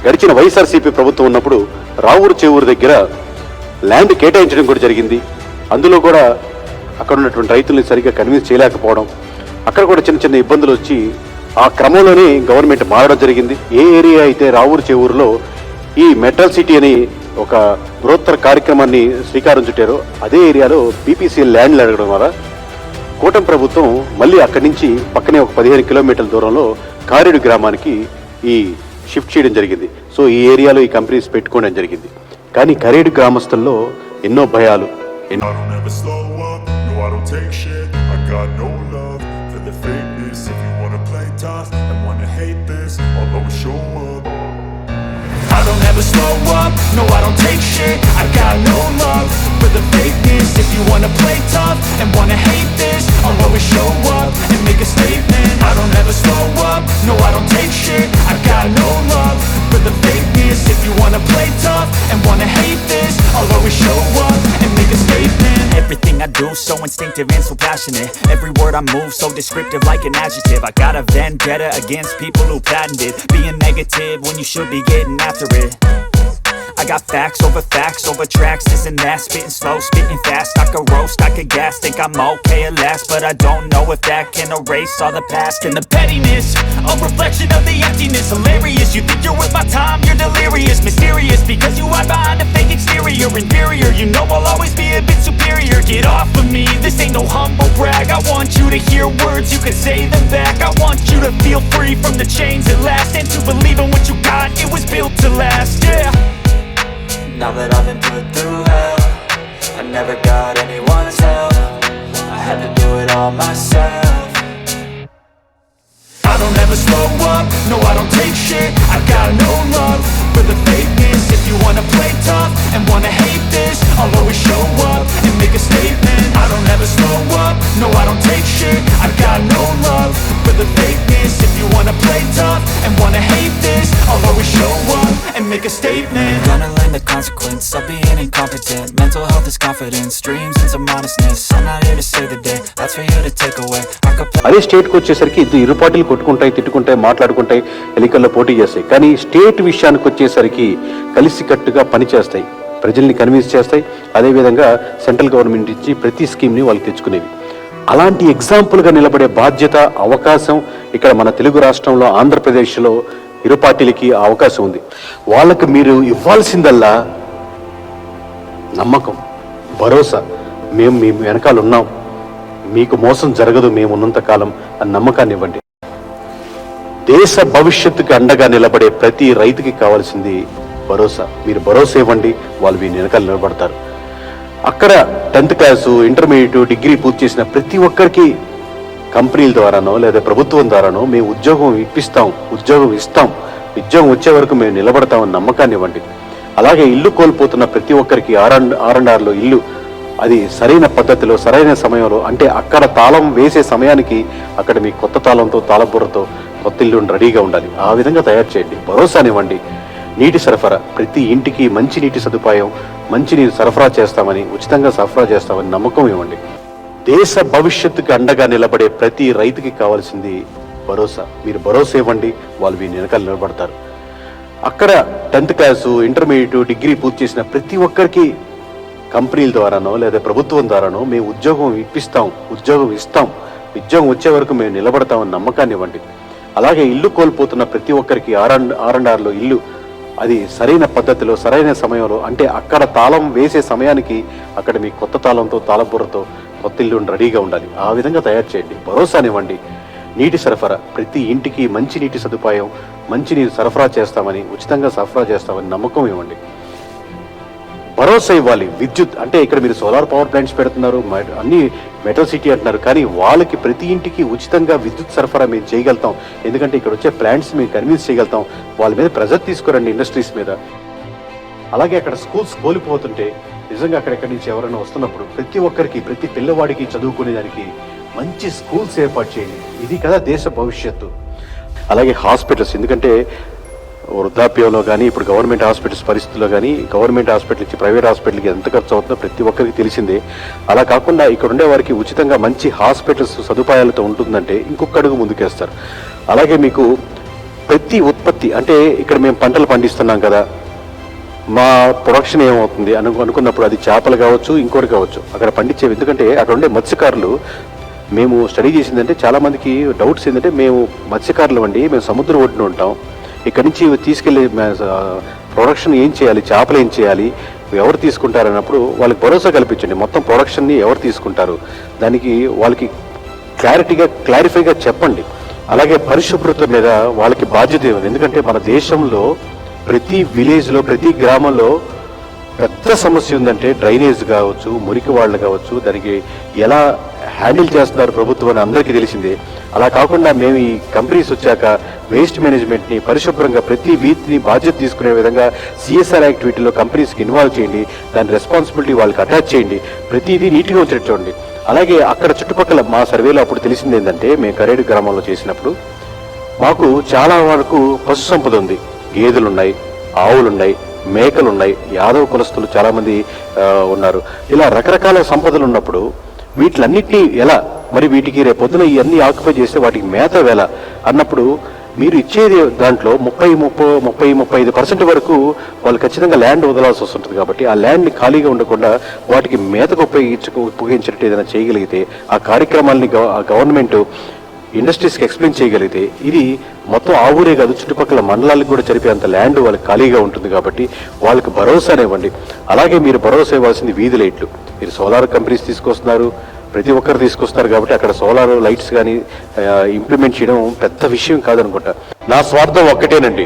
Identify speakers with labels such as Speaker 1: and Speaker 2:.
Speaker 1: గడిచిన వైఎస్ఆర్సీపీ ప్రభుత్వం ఉన్నప్పుడు రావూరు చేవూరు దగ్గర ల్యాండ్ కేటాయించడం కూడా జరిగింది. అందులో కూడా అక్కడ ఉన్నటువంటి రైతుల్ని సరిగ్గా కన్విన్స్ చేయలేకపోవడం, అక్కడ కూడా చిన్న చిన్న ఇబ్బందులు వచ్చి ఆ క్రమంలోనే గవర్నమెంట్ మారడం జరిగింది. ఏ ఏరియా అయితే రావూరు చేవూరులో ఈ మెటల్ సిటీ అని ఒక బృహత్తర కార్యక్రమాన్ని శ్రీకారం చుట్టారో అదే ఏరియాలో బీపీసీఎల్ ల్యాండ్లు అడగడం వల్ల కూటమి ప్రభుత్వం మళ్ళీ అక్కడి నుంచి పక్కనే ఒక 15 కిలోమీటర్ల దూరంలో కారేడు గ్రామానికి ఈ షిఫ్ట్ చేయడం జరిగింది. సో ఈ ఏరియాలో ఈ కంపెనీస్ పెట్టుకోవడం జరిగింది. కానీ కరేడు గ్రామస్తుల్లో ఎన్నో భయాలు,
Speaker 2: I don't ever slow up, no I don't take shit. I got no love for the fakeness. If you wanna play tough and wanna hate this, I'll always show up and make a statement. I don't ever slow up, no I don't take shit. I got no love for the fakeness. If you wanna play tough and wanna hate this, I'll always show up and make a statement. Everything I do so instinctive and so passionate. Every word I move so descriptive like an adjective. I got a vendetta against people who patented being negative when you should be getting after it. I got facts over tracks, this and that. Spitting slow, spitting fast. I could roast, I could gas. Think I'm okay at last, but I don't know if that can erase all the past. And the pettiness, a reflection of the emptiness. Hilarious, you think you're worth my time, you're delirious. Mysterious, because you hide behind a fake exterior. Inferior, you know I'll always be a bit superior. Get off of me, this ain't no humble brag. I want you to hear words, you can say them back. I want you to feel free from the chains at last, and to believe in what you got, it was built to last, yeah. Now that I've been put through hell, I never got anyone's help. I had to do it all myself. I don't ever slow up, no I don't take shit. I got no love for the fakeness. If you wanna play tough and wanna hate this, I'll always show up and make a statement. I don't ever slow up, no I don't take shit. I got no love for the fakeness. If you wanna play tough and wanna hate this, I'll always show up and make a statement. Gonna learn the consequence of being incompetent. Mental health is confidence, dreams and some honestness. I'm not here to save the day, that's for you to take away.
Speaker 1: అదే స్టేట్కి వచ్చేసరికి ఇరు పార్టీలు కొట్టుకుంటాయి, తిట్టుకుంటాయి, మాట్లాడుకుంటాయి, ఎన్నికల్లో పోటీ చేస్తాయి. కానీ state విషయానికి వచ్చేసరికి కలిసికట్టుగా పనిచేస్తాయి, ప్రజల్ని కన్విన్స్ చేస్తాయి. అదేవిధంగా సెంట్రల్ గవర్నమెంట్ ఇచ్చి ప్రతి స్కీమ్ని వాళ్ళు తెచ్చుకునేవి. అలాంటి ఎగ్జాంపుల్గా నిలబడే బాధ్యత, అవకాశం ఇక్కడ మన తెలుగు రాష్ట్రంలో ఆంధ్రప్రదేశ్లో ఇరు పార్టీలకి ఆ అవకాశం ఉంది. వాళ్ళకి మీరు ఇవ్వాల్సిందల్లా నమ్మకం, భరోసా. మేము మీ వెనకాల ఉన్నాం, మీకు మోసం జరగదు మేము ఉన్నంత కాలం అని నమ్మకాన్ని ఇవ్వండి. దేశ భవిష్యత్తుకి అండగా నిలబడే ప్రతి రైతుకి కావాల్సింది భరోసా. మీరు భరోసా ఇవ్వండి, వాళ్ళు మీ వెనకాల నిలబడతారు. అక్కడ 10th క్లాసు, ఇంటర్మీడియట్, డిగ్రీ పూర్తి చేసిన ప్రతి ఒక్కరికి కంపెనీల ద్వారానో లేదా ప్రభుత్వం ద్వారానో మేము ఉద్యోగం ఇప్పిస్తాం, ఉద్యోగం ఇస్తాం, ఉద్యోగం వచ్చే వరకు మేము నిలబడతామని నమ్మకాన్ని ఇవ్వండి. అలాగే ఇల్లు కోల్పోతున్న ప్రతి ఒక్కరికి R&Rలో ఇల్లు, అది సరైన పద్ధతిలో సరైన సమయంలో, అంటే అక్కడ తాళం వేసే సమయానికి అక్కడ మీ కొత్త తాళంతో తాళబుర్రతో కొత్త ఇల్లు రెడీగా ఉండాలి. ఆ విధంగా తయారు చేయండి. భరోసానివ్వండి. నీటి సరఫరా, ప్రతి ఇంటికి మంచి నీటి సదుపాయం, మంచి నీరు సరఫరా చేస్తామని, ఉచితంగా సరఫరా చేస్తామని నమ్మకం ఇవ్వండి. దేశ భవిష్యత్తుకి అండగా నిలబడే ప్రతి రైతుకి కావాల్సింది భరోసా. మీరు భరోసా ఇవ్వండి, వాళ్ళు మీ వెనకాల నిలబడతారు. అక్కడ 10th క్లాసు, ఇంటర్మీడియట్, డిగ్రీ పూర్తి చేసిన ప్రతి ఒక్కరికి కంపెనీల ద్వారానో లేదా ప్రభుత్వం ద్వారానో మేము ఉద్యోగం ఇప్పిస్తాం, ఉద్యోగం ఇస్తాం, ఉద్యోగం వచ్చే వరకు మేము నిలబడతామని నమ్మకాన్ని ఇవ్వండి. అలాగే ఇల్లు కోల్పోతున్న ప్రతి ఒక్కరికి R&Rలో ఇల్లు, అది సరైన పద్ధతిలో సరైన సమయంలో, అంటే అక్కడ తాళం వేసే సమయానికి అక్కడ మీ కొత్త తాళంతో తాళబుర్రతో కొత్త ఇల్లు రెడీగా ఉండాలి. ఆ విధంగా తయారు చేయండి. భరోసానివ్వండి. నీటి సరఫరా, ప్రతి ఇంటికి మంచి నీటి సదుపాయం, మంచి నీరు సరఫరా చేస్తామని, ఉచితంగా సరఫరా చేస్తామని నమ్మకం ఇవ్వండి. భరోసా ఇవ్వాలి. విద్యుత్, అంటే ఇక్కడ మీరు సోలార్ పవర్ ప్లాంట్స్ పెడుతున్నారు, అన్ని మెటల్ సిటీ అంటున్నారు, కానీ వాళ్ళకి ప్రతి ఇంటికి ఉచితంగా విద్యుత్ సరఫరా మేము చేయగలుగుతాం. ఎందుకంటే ఇక్కడ వచ్చే ప్లాంట్స్ మేము కన్విన్స్ చేయగలుగుతాం. వాళ్ళ మీద ప్రెజర్ తీసుకురండి, ఇండస్ట్రీస్ మీద. అలాగే అక్కడ స్కూల్స్ కోల్పోతుంటే నిజంగా అక్కడెక్కడి నుంచి ఎవరైనా వస్తున్నప్పుడు ప్రతి ఒక్కరికి, ప్రతి పిల్లవాడికి చదువుకునే దానికి మంచి స్కూల్స్ ఏర్పాటు చేయండి. ఇది కదా దేశ భవిష్యత్తు. అలాగే హాస్పిటల్స్, ఎందుకంటే వృద్ధాప్యంలో కానీ ఇప్పుడు గవర్నమెంట్ హాస్పిటల్స్ పరిస్థితుల్లో కానీ గవర్నమెంట్ హాస్పిటల్ నుంచి ప్రైవేట్ హాస్పిటల్కి ఎంత ఖర్చు అవుతుందో ప్రతి ఒక్కరికి తెలిసిందే. అలా కాకుండా ఇక్కడ ఉండే వారికి ఉచితంగా మంచి హాస్పిటల్స్ సదుపాయాలతో ఉంటుందంటే ఇంకొక అడుగు ముందుకేస్తారు. అలాగే మీకు ప్రతి ఉత్పత్తి అంటే ఇక్కడ మేము పంటలు పండిస్తున్నాం కదా, మా ప్రొడక్షన్ ఏమవుతుంది అనుకున్నప్పుడు అది చేపలు కావచ్చు, ఇంకోటి కావచ్చు, అక్కడ పండించేవి. ఎందుకంటే అక్కడ ఉండే మత్స్యకారులు, మేము స్టడీ చేసిందంటే చాలా మందికి డౌట్స్ ఏంటంటే, మేము మత్స్యకారులు అండి, మేము సముద్రం ఒడ్డున ఉంటాం, ఇక్కడి నుంచి తీసుకెళ్లి ప్రొడక్షన్ ఏం చేయాలి, చేపలు ఏం చేయాలి, ఎవరు తీసుకుంటారు అన్నప్పుడు వాళ్ళకి భరోసా కల్పించండి. మొత్తం ప్రొడక్షన్ని ఎవరు తీసుకుంటారు, దానికి వాళ్ళకి క్లారిఫైగా చెప్పండి. అలాగే పరిశుభ్రత మీద వాళ్ళకి బాధ్యత ఇవ్వండి. ఎందుకంటే మన దేశంలో ప్రతి విలేజ్లో, ప్రతి గ్రామంలో పెద్ద సమస్య ఉందంటే డ్రైనేజ్ కావచ్చు, మురికి వాళ్ళు కావచ్చు, దానికి ఎలా హ్యాండిల్ చేస్తున్నారు ప్రభుత్వం అని అందరికీ తెలిసిందే. అలా కాకుండా మేము ఈ కంపెనీస్ వచ్చాక వేస్ట్ మేనేజ్మెంట్ని పరిశుభ్రంగా ప్రతి వీధిని బాధ్యత తీసుకునే విధంగా సిఎస్ఆర్ యాక్టివిటీలో కంపెనీస్కి ఇన్వాల్వ్ చేయండి, దాని రెస్పాన్సిబిలిటీ వాళ్ళకి అటాచ్ చేయండి, ప్రతిదీ నీట్గా వచ్చేట్టు చూడండి. అలాగే అక్కడ చుట్టుపక్కల మా సర్వేలో అప్పుడు తెలిసింది ఏంటంటే, మేము కరేడు గ్రామంలో చేసినప్పుడు మాకు చాలా వరకు పశు సంపద ఉంది. గేదెలున్నాయి, ఆవులున్నాయి, మేకలున్నాయి, యాదవ కులస్తులు చాలా మంది ఉన్నారు. ఇలా రకరకాల సంపదలు ఉన్నప్పుడు వీటిలన్నిటినీ ఎలా, మరి వీటికి రేపొద్దున ఇవన్నీ ఆక్యుపై చేస్తే వాటికి మేత వేళ అన్నప్పుడు మీరు ఇచ్చేది దాంట్లో 30-35% వరకు వాళ్ళు ఖచ్చితంగా ల్యాండ్ వదలాల్సి వస్తుంటుంది. కాబట్టి ఆ ల్యాండ్ని ఖాళీగా ఉండకుండా వాటికి మేతకు ఉపయోగించినట్టు ఏదైనా చేయగలిగితే, ఆ కార్యక్రమాలని గవర్నమెంట్ ఇండస్ట్రీస్కి ఎక్స్ప్లెయిన్ చేయగలిగితే, ఇది మొత్తం ఆ ఊరే కాదు చుట్టుపక్కల మండలాలకు కూడా జరిపేంత ల్యాండ్ వాళ్ళకి ఖాళీగా ఉంటుంది. కాబట్టి వాళ్ళకి భరోసానివ్వండి. అలాగే మీరు భరోసా ఇవ్వాల్సింది వీధి లైట్లు. మీరు సోలార్ కంపెనీస్ తీసుకొస్తున్నారు, ప్రతి ఒక్కరు తీసుకొస్తారు, కాబట్టి అక్కడ సోలార్ లైట్స్ కానీ ఇంప్లిమెంట్ చేయడం పెద్ద విషయం కాదనుకుంటా. నా స్వార్థం ఒక్కటేనండి,